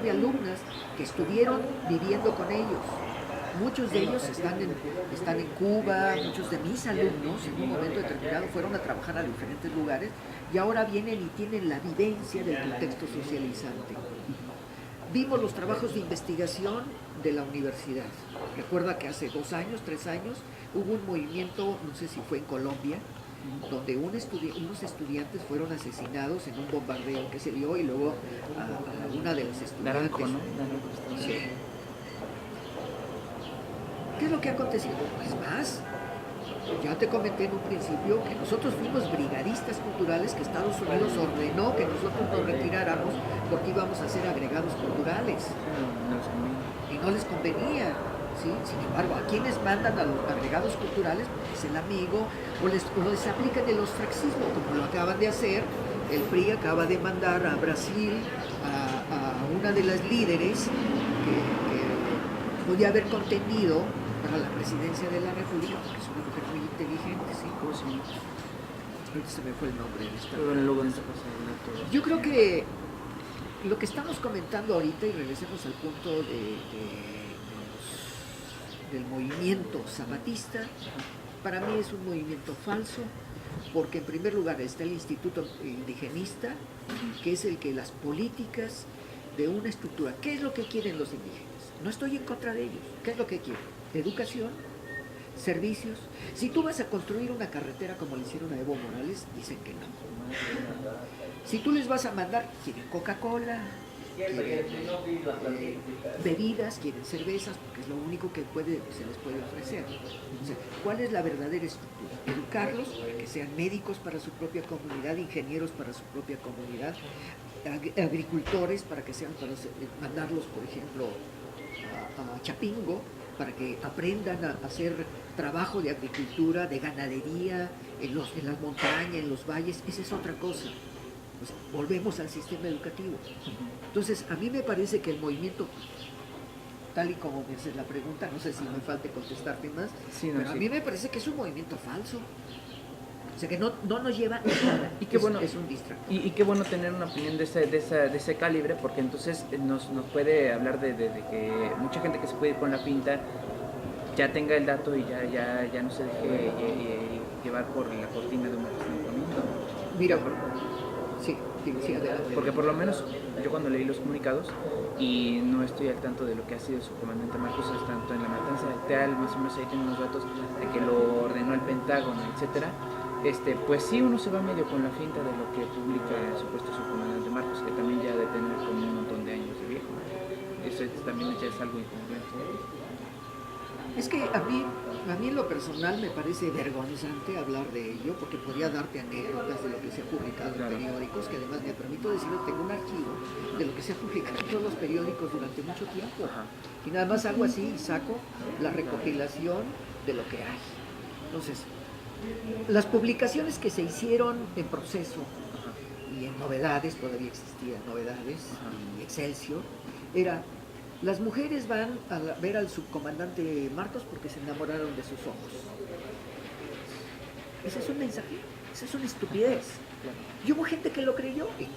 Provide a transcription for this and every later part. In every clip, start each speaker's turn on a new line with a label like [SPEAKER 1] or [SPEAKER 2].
[SPEAKER 1] tuve alumnas que estuvieron viviendo con ellos. Muchos de ellos están en Cuba, muchos de mis alumnos en un momento determinado fueron a trabajar a diferentes lugares y ahora vienen y tienen la vivencia del contexto socializante. Vimos los trabajos de investigación de la universidad. Recuerda que hace 2 años, 3 años, hubo un movimiento, no sé si fue en Colombia, donde unos estudiantes fueron asesinados en un bombardeo que se dio y luego a una de las estudiantes.
[SPEAKER 2] Naranjo, ¿no? Naranjo.
[SPEAKER 1] Sí. ¿Qué es lo que ha acontecido? Pues más. Ya te comenté en un principio que nosotros fuimos brigadistas culturales que Estados Unidos ordenó que nosotros nos retiráramos porque íbamos a ser agregados culturales. Y no les convenía. ¿Sí? Sin embargo, ¿a quiénes mandan a los agregados culturales? Pues es el amigo, o les aplican el ostracismo, como lo acaban de hacer. El PRI acaba de mandar a Brasil a una de las líderes que podía haber contenido para la presidencia de la República, porque es una mujer muy inteligente, ¿sí?
[SPEAKER 2] ¿Cómo se llama?
[SPEAKER 1] Ahorita se me fue el nombre de esta.
[SPEAKER 2] Pero luego en esta cosa,
[SPEAKER 1] yo creo que lo que estamos comentando ahorita, y regresemos al punto del movimiento zapatista, para mí es un movimiento falso, porque en primer lugar está el Instituto Indigenista, que es el que las políticas de una estructura, ¿qué es lo que quieren los indígenas? No estoy en contra de ellos, ¿qué es lo que quieren? Educación, servicios. Si tú vas a construir una carretera como le hicieron a Evo Morales, dicen que no. Si tú les vas a mandar, quieren Coca-Cola, quieren bebidas, quieren cervezas, porque es lo único que se les puede ofrecer. O sea, ¿cuál es la verdadera estructura? Educarlos para que sean médicos para su propia comunidad, ingenieros para su propia comunidad, agricultores para que sean, para mandarlos, por ejemplo, a Chapingo, para que aprendan a hacer trabajo de agricultura, de ganadería, en las montañas, en los valles. Esa es otra cosa. Pues volvemos al sistema educativo. Entonces, a mí me parece que el movimiento, tal y como me haces la pregunta, no sé si me falte contestarte más,
[SPEAKER 2] sí,
[SPEAKER 1] pero a mí me parece que es un movimiento falso. O sea, que no nos lleva a nada.
[SPEAKER 2] Y qué bueno,
[SPEAKER 1] es un distractor.
[SPEAKER 2] Y qué bueno tener una opinión de ese calibre, porque entonces nos puede hablar de que mucha gente que se puede ir con la pinta ya tenga el dato y ya no se deje llevar por la cortina de una que están poniendo.
[SPEAKER 1] Mira, sí, adelante.
[SPEAKER 2] Porque por lo menos yo cuando leí los comunicados, y no estoy al tanto de lo que ha sido su comandante Marcos, tanto en la matanza de Teal, más o menos ahí tengo unos datos de que lo ordenó el Pentágono, etcétera. Pues sí, uno se va medio con la finta de lo que publica supuesto su comandante Marcos, que también ya debe tener como un montón de años de viejo. Eso también ya es algo incongruente.
[SPEAKER 1] Es que a mí en lo personal me parece vergonzante hablar de ello, porque podría darte anécdotas de lo que se ha publicado en periódicos, que además me permito decirlo, tengo un archivo de lo que se ha publicado en todos los periódicos durante mucho tiempo. Y nada más hago así y saco la recopilación de lo que hay. Entonces, las publicaciones que se hicieron en Proceso y en Novedades, todavía existían Novedades, y Excelsior, era: las mujeres van a ver al subcomandante Marcos porque se enamoraron de sus ojos. Ese es un mensaje, esa es una estupidez. Y hubo gente que lo creyó, y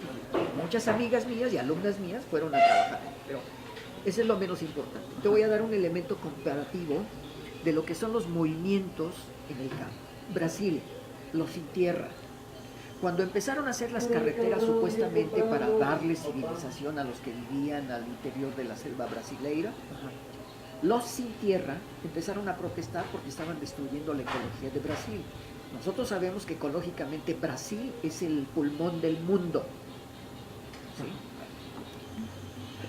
[SPEAKER 1] muchas amigas mías y alumnas mías fueron a trabajar, pero ese es lo menos importante. Te voy a dar un elemento comparativo de lo que son los movimientos en el campo. Brasil, los sin tierra. Cuando empezaron a hacer las carreteras supuestamente para darle civilización a los que vivían al interior de la selva brasileira, los sin tierra empezaron a protestar porque estaban destruyendo la ecología de Brasil. Nosotros sabemos que ecológicamente Brasil es el pulmón del mundo.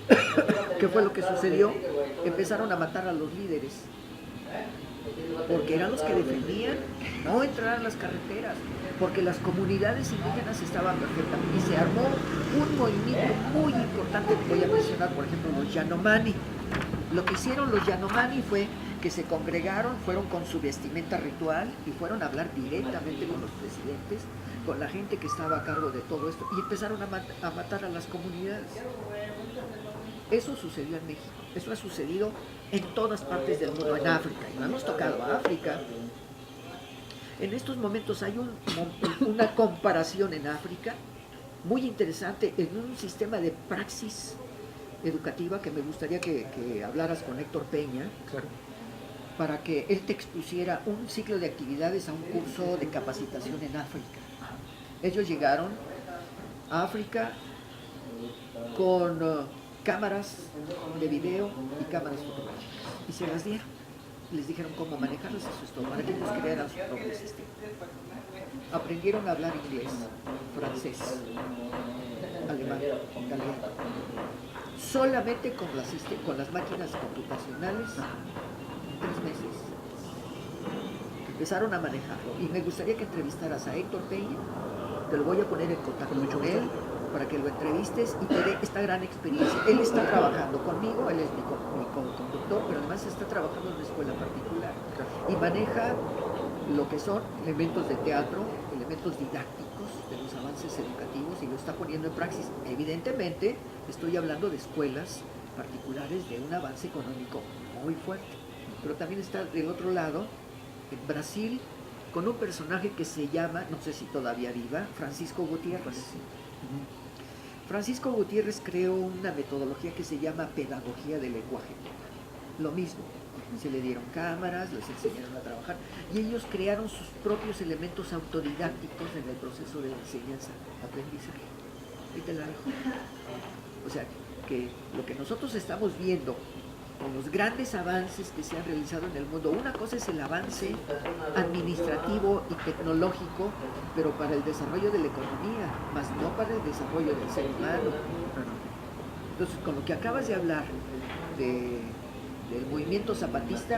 [SPEAKER 1] ¿Sí? ¿Qué fue lo que sucedió? Empezaron a matar a los líderes, porque eran los que defendían no entrar a las carreteras, porque las comunidades indígenas estaban perfectamente, y se armó un movimiento muy importante. Voy a mencionar, por ejemplo, los Yanomami. Lo que hicieron los Yanomami fue que se congregaron, fueron con su vestimenta ritual y fueron a hablar directamente con los presidentes, con la gente que estaba a cargo de todo esto, y empezaron a matar a las comunidades. Eso sucedió en México, eso ha sucedido en todas partes del mundo, en África, y no hemos tocado a África. En estos momentos hay una comparación en África muy interesante en un sistema de praxis educativa que me gustaría que hablaras con Héctor Peña,
[SPEAKER 2] Claro.
[SPEAKER 1] para que él te expusiera un ciclo de actividades a un curso de capacitación en África. Ellos llegaron a África con cámaras de video y cámaras fotográficas y se las dieron. Les dijeron cómo manejarlas, eso es todo, para que ellos crearan su propio sistema. Aprendieron a hablar inglés, francés, alemán, italiano, solamente con las máquinas computacionales, 3 meses. Empezaron a manejarlo y me gustaría que entrevistaras a Héctor Peña. Te lo voy a poner en contacto con él para que lo entrevistes y te dé esta gran experiencia. Él está trabajando conmigo, él es mi co-conductor, pero además está trabajando en una escuela particular y maneja lo que son elementos de teatro, elementos didácticos de los avances educativos y lo está poniendo en praxis. Evidentemente estoy hablando de escuelas particulares de un avance económico muy fuerte, pero también está del otro lado, en Brasil, con un personaje que se llama, no sé si todavía viva, Francisco Gutiérrez. Francisco Gutiérrez creó una metodología que se llama pedagogía del lenguaje. Lo mismo, se le dieron cámaras, les enseñaron a trabajar y ellos crearon sus propios elementos autodidácticos en el proceso de enseñanza-aprendizaje. Ahí te la dejo. O sea, que lo que nosotros estamos viendo con los grandes avances que se han realizado en el mundo, una cosa es el avance administrativo y tecnológico, pero para el desarrollo de la economía, más no para el desarrollo del ser humano. Entonces, con lo que acabas de hablar del movimiento zapatista,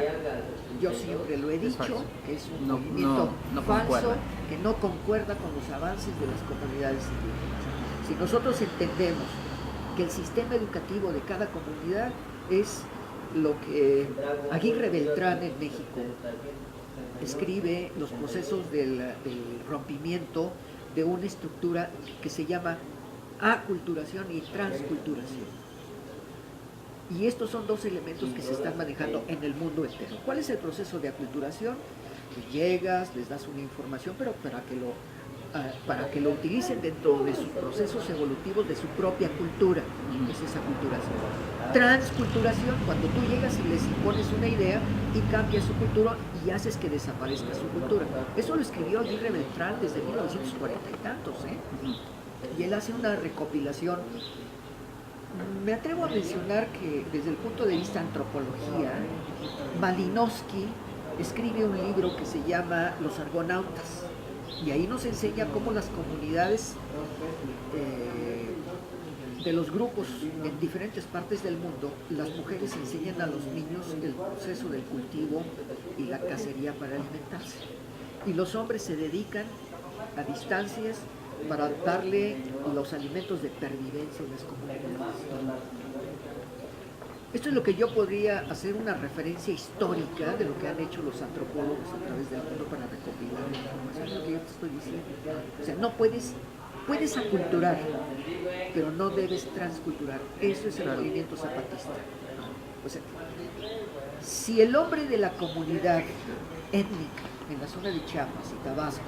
[SPEAKER 1] yo siempre lo he dicho, que es un movimiento falso, que no concuerda con los avances de las comunidades indígenas. Si nosotros entendemos que el sistema educativo de cada comunidad es lo que Aguirre Beltrán en México escribe, los procesos del rompimiento de una estructura que se llama aculturación y transculturación. Y estos son dos elementos que se están manejando en el mundo entero. ¿Cuál es el proceso de aculturación? Pues llegas, les das una información, pero para que lo utilicen dentro de sus procesos evolutivos de su propia cultura. Es esa culturación. Transculturación, cuando tú llegas y les impones una idea y cambias su cultura y haces que desaparezca su cultura. Eso lo escribió Aguirre Beltrán desde 1940 y tantos, y él hace una recopilación. Me atrevo a mencionar que desde el punto de vista antropología, Malinowski escribe un libro que se llama Los Argonautas, y ahí nos enseña cómo las comunidades de los grupos en diferentes partes del mundo, las mujeres enseñan a los niños el proceso del cultivo y la cacería para alimentarse, y los hombres se dedican a distancias para darle los alimentos de pervivencia en las comunidades. Esto es lo que yo podría hacer una referencia histórica de lo que han hecho los antropólogos a través del mundo para recopilar la información, es lo que yo te estoy diciendo. O sea, no puedes aculturar, pero no debes transculturar. Eso es el movimiento zapatista. O sea, si el hombre de la comunidad étnica en la zona de Chiapas y Tabasco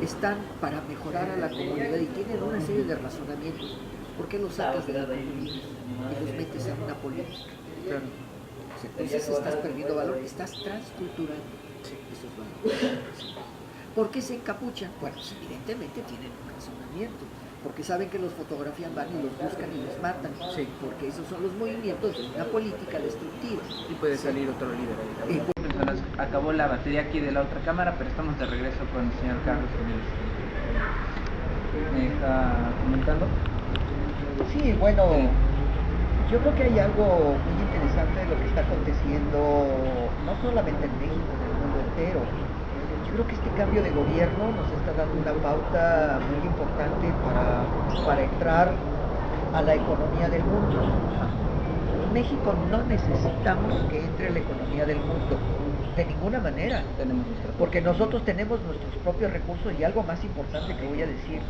[SPEAKER 1] están para mejorar a la comunidad y tienen una serie de razonamientos, ¿por qué los sacas de la comunidad y los metes en una política?
[SPEAKER 2] Claro.
[SPEAKER 1] Entonces estás perdiendo valor, estás transculturando esos valores. ¿Por qué se encapuchan? Bueno, pues evidentemente tienen un razonamiento, porque saben que los fotografían, van y los buscan y los matan, porque esos son los movimientos de una política destructiva.
[SPEAKER 2] Y puede salir otro líder ahí. Se nos acabó la batería aquí de la otra cámara, pero estamos de regreso con el señor Carlos que me está comentando.
[SPEAKER 1] Sí, bueno, yo creo que hay algo muy interesante de lo que está aconteciendo, no solamente en México, en el mundo entero. Yo creo que este cambio de gobierno nos está dando una pauta muy importante para entrar a la economía del mundo. En México no necesitamos que entre la economía del mundo, de ninguna manera, porque nosotros tenemos nuestros propios recursos y algo más importante que voy a decir.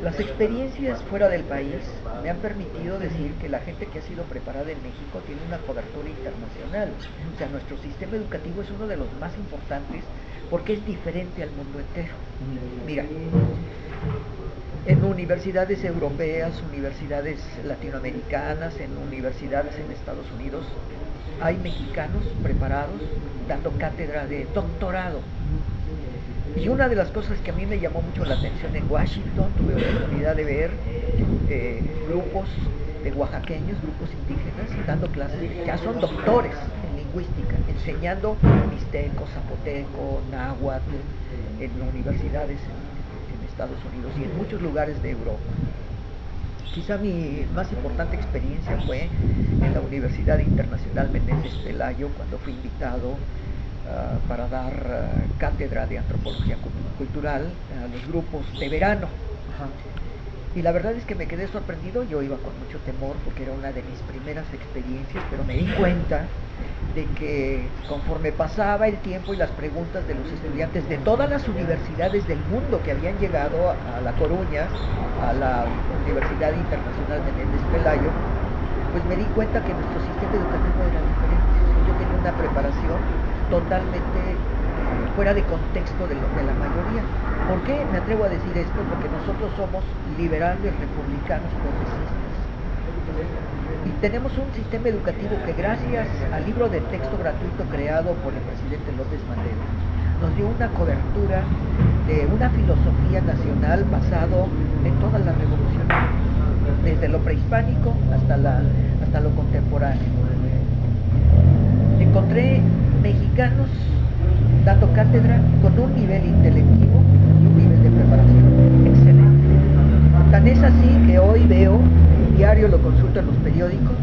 [SPEAKER 1] Las experiencias fuera del país me han permitido decir que la gente que ha sido preparada en México tiene una cobertura internacional. O sea, nuestro sistema educativo es uno de los más importantes porque es diferente al mundo entero. Mira, En universidades europeas, universidades latinoamericanas, en universidades en Estados Unidos, hay mexicanos preparados dando cátedra de doctorado. Y una de las cosas que a mí me llamó mucho la atención en Washington, tuve la oportunidad de ver grupos de oaxaqueños, grupos indígenas, dando clases, ya son doctores en lingüística, enseñando mixteco, zapoteco, náhuatl, en universidades en Estados Unidos y en muchos lugares de Europa. Quizá mi más importante experiencia fue en la Universidad Internacional Menéndez Pelayo, cuando fui invitado para dar cátedra de antropología cultural a los grupos de verano.
[SPEAKER 2] Ajá.
[SPEAKER 1] Y la verdad es que me quedé sorprendido. Yo iba con mucho temor porque era una de mis primeras experiencias, pero me di cuenta de que conforme pasaba el tiempo y las preguntas de los estudiantes de todas las universidades del mundo que habían llegado a La Coruña, a la Universidad Internacional Menéndez Pelayo, pues me di cuenta que nuestro sistema educativo era diferente. Yo tenía una preparación totalmente fuera de contexto de la mayoría. ¿Por qué me atrevo a decir esto? Porque nosotros somos liberales, republicanos, progresistas. Y tenemos un sistema educativo que, gracias al libro de texto gratuito creado por el presidente López Mandela, nos dio una cobertura de una filosofía nacional basado en todas las revoluciones, desde lo prehispánico hasta lo contemporáneo. Encontré mexicanos dando cátedra con un nivel intelectivo y un nivel de preparación excelente. Tan es así que hoy veo, diario lo consulto en los periódicos,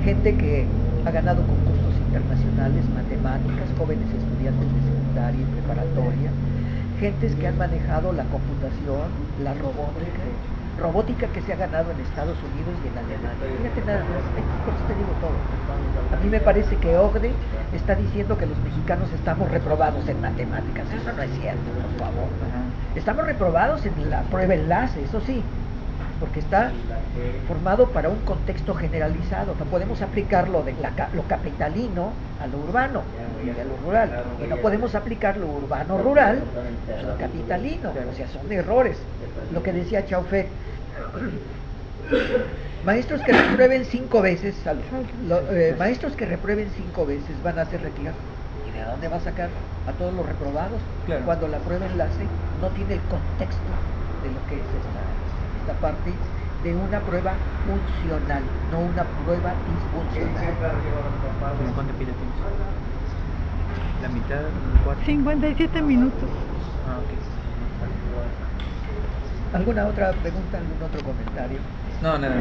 [SPEAKER 1] gente que ha ganado concursos internacionales, matemáticas, jóvenes estudiantes de secundaria y preparatoria, gentes que han manejado la computación, la robótica que se ha ganado en Estados Unidos y en Alemania. Fíjate nada más, con esto te digo todo. A mí me parece que OCDE está diciendo que los mexicanos estamos reprobados en matemáticas. Eso no es cierto, por favor. Estamos reprobados en la prueba enlace, eso sí, porque está formado para un contexto generalizado. No podemos aplicar lo capitalino a lo urbano y a lo rural. Y no podemos aplicar lo urbano-rural a lo capitalino. O sea, son errores. Lo que decía Chaufet, maestros que reprueben 5 veces, maestros que reprueben 5 veces van a hacer reclamo. ¿Y de dónde va a sacar a todos los reprobados?
[SPEAKER 2] Claro.
[SPEAKER 1] Cuando la prueba enlace no tiene el contexto de lo que es esta parte de una prueba funcional, no una prueba disfuncional.
[SPEAKER 2] ¿Cuánto pide tiempo? ¿La mitad? ¿Un cuarto?
[SPEAKER 3] 57 minutos.
[SPEAKER 2] Ah, ok.
[SPEAKER 1] ¿Alguna otra pregunta, algún otro comentario?
[SPEAKER 2] No, nada.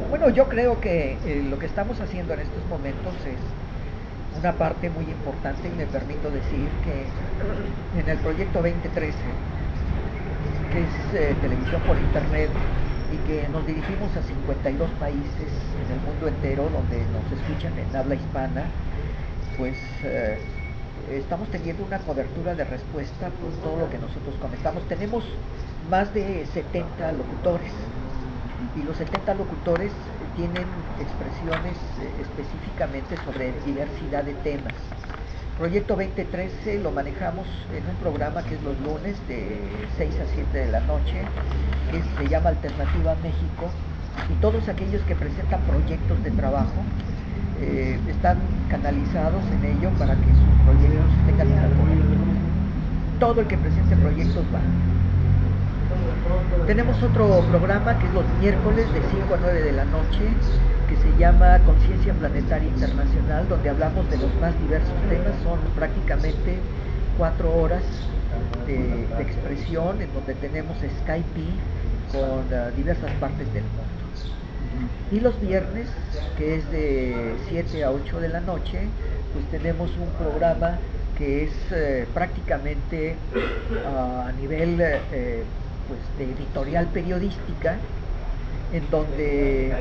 [SPEAKER 1] Bueno, yo creo que lo que estamos haciendo en estos momentos es una parte muy importante, y me permito decir que en el proyecto 2013, que es televisión por internet, y que nos dirigimos a 52 países en el mundo entero donde nos escuchan en habla hispana, pues estamos teniendo una cobertura de respuesta por todo lo que nosotros comentamos. Tenemos más de 70 locutores, y los 70 locutores tienen expresiones específicamente sobre diversidad de temas. Proyecto 2013 lo manejamos en un programa que es los lunes de 6 a 7 de la noche, que se llama Alternativa México, y todos aquellos que presentan proyectos de trabajo están canalizados en ello para que sus proyectos tengan una cobertura. Todo el que presente proyectos va. Tenemos otro programa que es los miércoles de 5 a 9 de la noche, que se llama Conciencia Planetaria Internacional, donde hablamos de los más diversos temas. Son prácticamente 4 horas de expresión, en donde tenemos Skype con diversas partes del mundo. Y los viernes, que es de 7 a 8 de la noche, pues tenemos un programa que es prácticamente a nivel pues de editorial periodística, en donde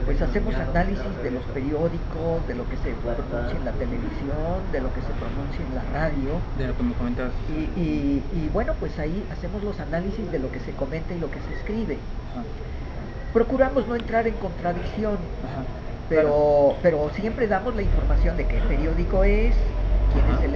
[SPEAKER 1] pues hacemos análisis de los periódicos, de lo que se pronuncia en la televisión, de lo que se pronuncia en la radio,
[SPEAKER 2] De lo que me comentabas.
[SPEAKER 1] y bueno, pues ahí hacemos los análisis de lo que se comenta y lo que se escribe.
[SPEAKER 2] Ajá.
[SPEAKER 1] Procuramos no entrar en contradicción,
[SPEAKER 2] Ajá.
[SPEAKER 1] pero siempre damos la información de qué periódico es, quién es el